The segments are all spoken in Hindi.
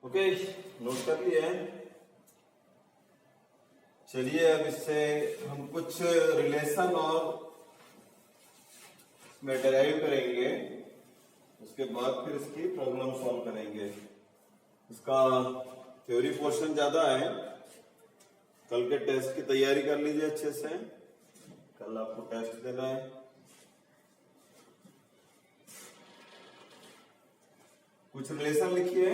ओके, नोट कर लिया है। चलिए अब इससे हम कुछ रिलेशन और में डेराइव करेंगे, उसके बाद फिर इसकी प्रॉब्लम सॉल्व करेंगे। इसका थ्योरी पोर्शन ज्यादा है, कल के टेस्ट की तैयारी कर लीजिए अच्छे से, कल आपको टेस्ट देना है। कुछ रिलेशन लिखिए।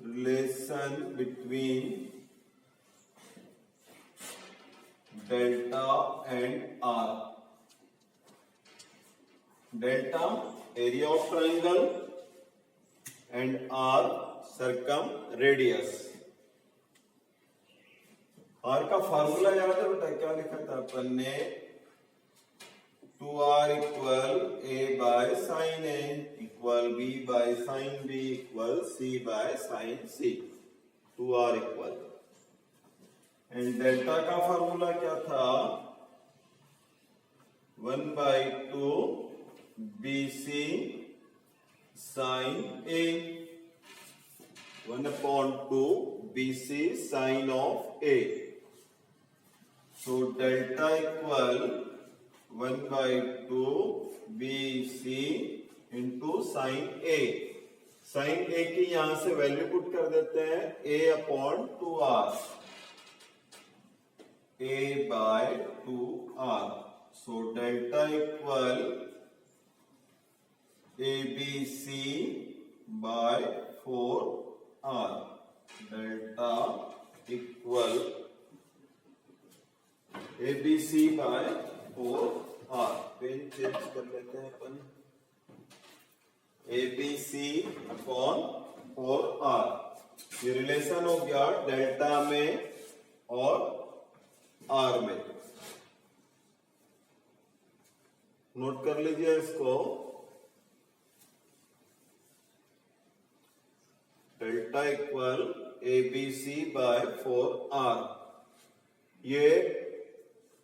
Relation between delta and R. Delta area of triangle and R circumradius. R का फार्मूला याद है बेटा, क्या लिखा था अपन ने? 2r equal a by sine a equal b by sine b equal c by sine c। 2r equal and delta का फार्मूला क्या था? 1/2 bc sine a, 1/2 bc sine of a। So delta equal 1/2 BC into sin A। sin A की यहां से वैल्यू पुट कर देते हैं A/2R, A/2R। So delta equal ABC by 4R। delta equal ABC by 4R। Pen change कर लेते हैं अपन। ABC अपॉन 4R, ये रिलेशन हो गया डेल्टा में और R में। नोट कर लीजिए इसको। Delta equal ABC by 4R। ये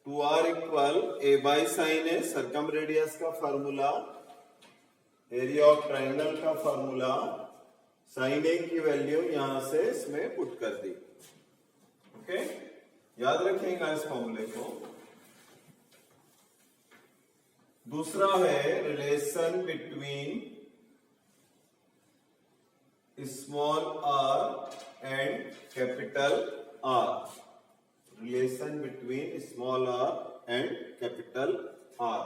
2r equal a by sine है, सर्कम रेडियस का फार्मूला, एरिया ऑफ ट्राइंगल का फार्मूला, साइन a की वैल्यू यहां से इसमें पुट कर दी। ओके, याद रखिएगा इस फॉर्मूले को। दूसरा है relation between small r and capital R। Relation between small r and capital R।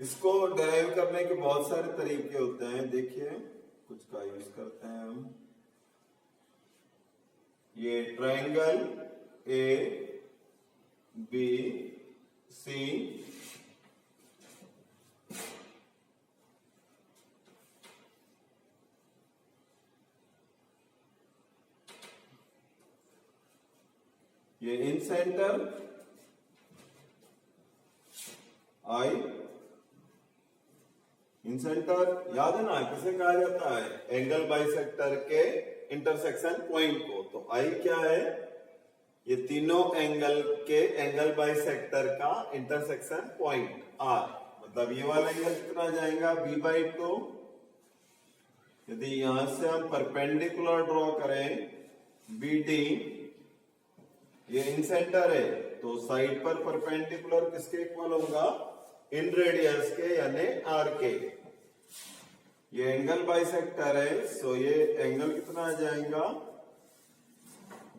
इसको डेराइव करने के बहुत सारे तरीके होते हैं, देखिए कुछ का यूज करते हैं हम। ये ट्राइंगल A B C ये इन सेंटर I, इन सेंटर याद है ना, किसे कहा जाता है? एंगल बाइसेक्टर के इंटरसेक्शन पॉइंट को। तो I क्या है? ये तीनों एंगल के एंगल बाइसेक्टर का इंटरसेक्शन पॉइंट R। मतलब ये वाला एंगल कितना जाएगा? b/2। यदि यहां से हम परपेंडिकुलर ड्रॉ करें BD, ये इन सेंटर है, तो साइड पर परपेंडिकुलर किसके इक्वल होगा? इन रेडियस के, यानी आर के। ये एंगल बाइसेक्टर है, सो ये एंगल कितना आ जाएगा?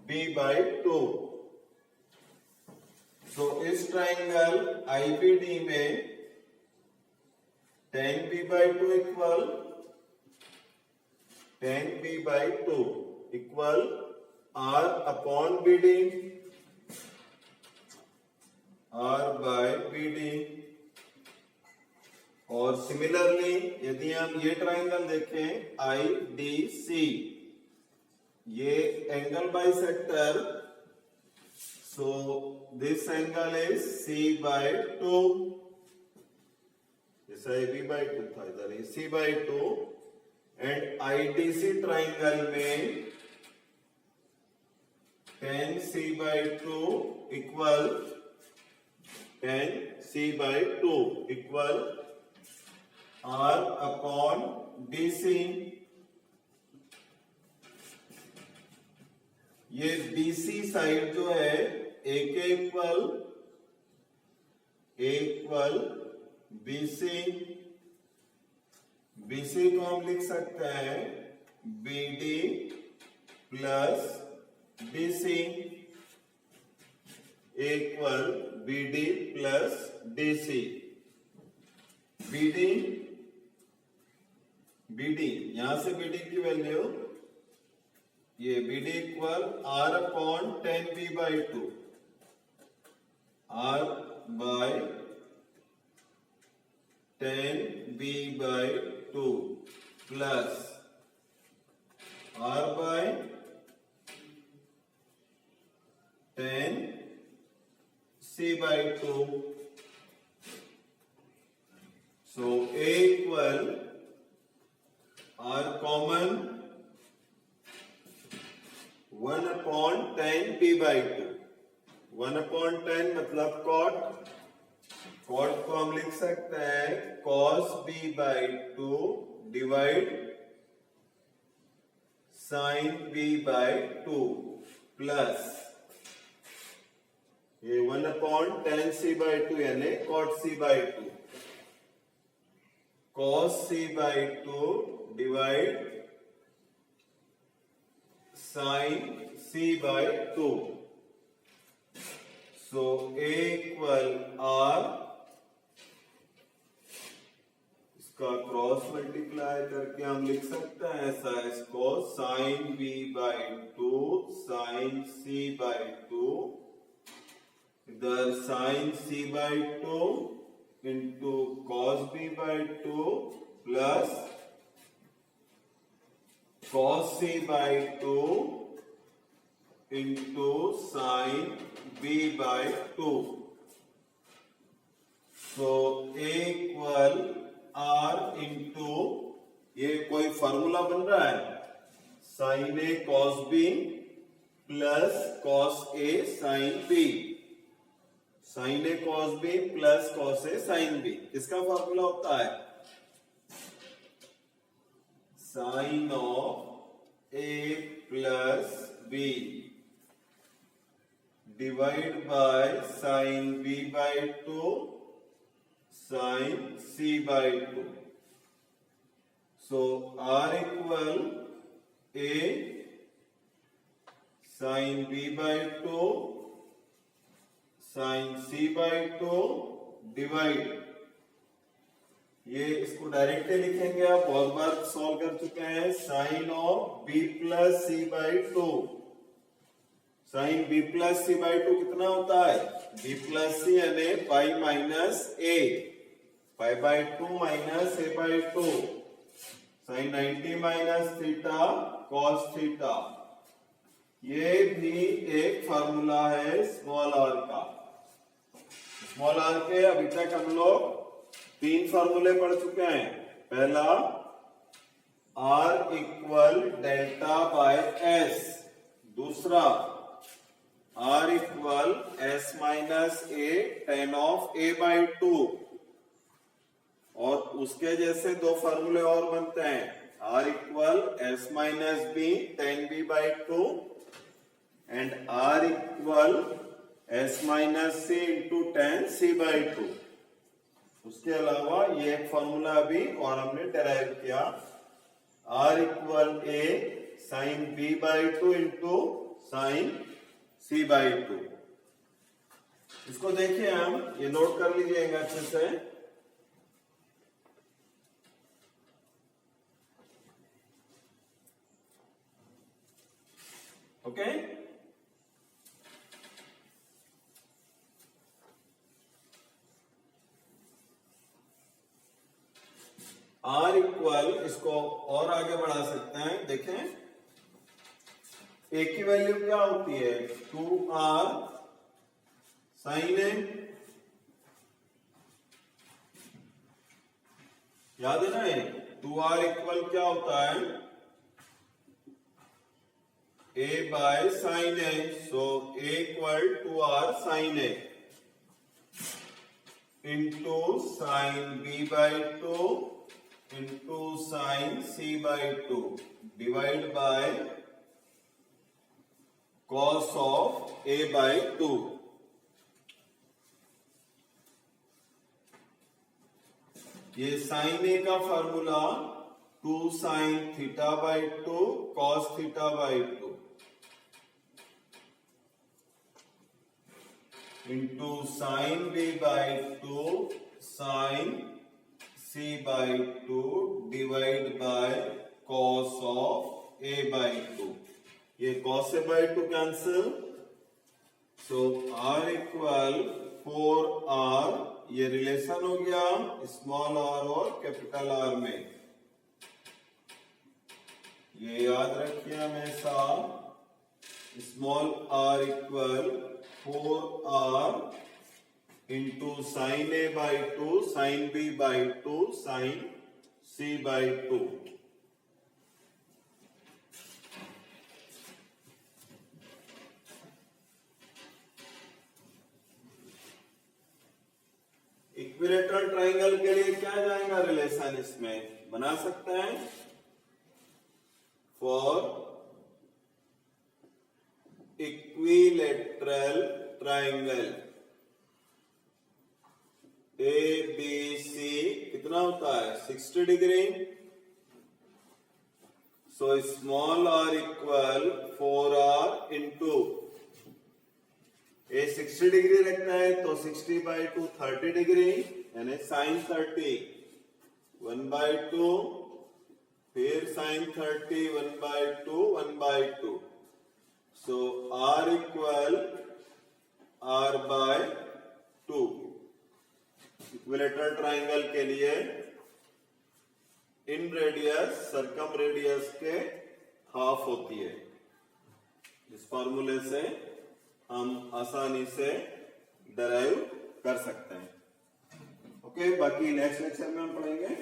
b/2। सो इस ट्राइंगल IBD में tan b/2 equal tan b/2 equal R upon BD, R by BD। और सिमिलरली यदि हम ये ट्राइंगल देखें IDC, ये angle bisector, so this angle is C/2। जैसा B/2 था, इधर ये C/2। एंड IDC ट्राइंगल में tan C/2 equal tan c by 2 equal r upon dc। ये BC साइड जो है A के इक्वल BC को हम लिख सकते हैं BD plus DC equal BD plus DC। BD यहां से BD की वैल्यू ये BD equal R upon 10B by 2, R by 10B by 2 plus R by 10C by 2। So A equal R common 1 upon 10B by 2। 1 upon 10 मतलब कॉट को हम लिख सकते हैं cos B by 2 divide sin B by 2 plus ये 1 अपॉन 10C बाई 2 यानी cot C by 2, cos C by 2 divide sin C by 2। So A equal R, इसका क्रॉस मल्टीप्लाई करके हम लिख सकते हैं ऐसा, इसको sin B by 2 sin C by 2, इधर sin C by 2 into cos B by 2 plus cos C by 2 into sin B by 2। So A equal R into ये कोई फॉर्मूला बन रहा है sin A cos B plus cos A sin B, sin A cos B plus cos A sin B किसका फॉर्मूला होता है sin of A plus B divide by sin B by 2 sin C by 2। So R equal A sin B by 2 sin C by 2 divide, ये इसको डायरेक्टली लिखेंगे, आप बहुत बार सॉल्व कर चुके हैं, sin of B plus C by 2। Sine B plus C by 2 कितना होता है B प्लस C यानी pi minus A, pi by 2 minus A by 2 sine 90 minus theta cos theta. ये भी एक फार्मूला है स्मॉल आर का। स्मॉल आर के अभी तक हम लोग 3 फार्मूले पढ़ चुके हैं। पहला R equal delta by S, दूसरा R equal S minus A ten of A by 2, और उसके जैसे 2 फार्मूले और बनते हैं R equal S minus B ten B by 2 and R equal S minus C into ten C by 2। उसके अलावा ये एक फॉर्मूला अभी और हमने डेराइव किया R equal A sine B by 2 into sine C by 2। इसको देखिए, हम ये नोट कर लीजिएगा अच्छे से। ओके, R इक्वल, इसको और आगे बढ़ा सकते हैं। देखें A की वैल्यू क्या होती है 2R साइन A, याद है ना, 2R इक्वल क्या होता है A by sine A, so A equal 2R sine A। Into sine B by two into sine C by two divide by cos of A by two. ये साइन ए का formula 2 sine theta by two cos theta by two into sine B by two sine C by two divide by cos of A by two. ये cos A by two cancel, so R equal 4r। ये रिलेशन हो गया स्मॉल आर और कैपिटल आर में, ये याद रखिए हमेशा। Small R equal 4r into sine A by two sine B by two sine C by two. Equilateral triangle के लिए क्या जाएगा रिलेशन, इसमें बना सकते हैं। For equilateral triangle A B C कितना होता है 60 degree. So small R equal 4r into A 60 degree रखना है तो 60 बाई टू 30 डिग्री यानी साइन 30 1 बाई टू, फिर sine 30 1 by two 1 by two. So R equal r by 2। Equilateral triangle के लिए इन रेडियस सरकम रेडियस के हाफ होती है। इस फॉर्मूले से हम आसानी से डराइव कर सकते हैं। ओके, बाकी नेक्स्ट लेक्चर में हम पढ़ेंगे।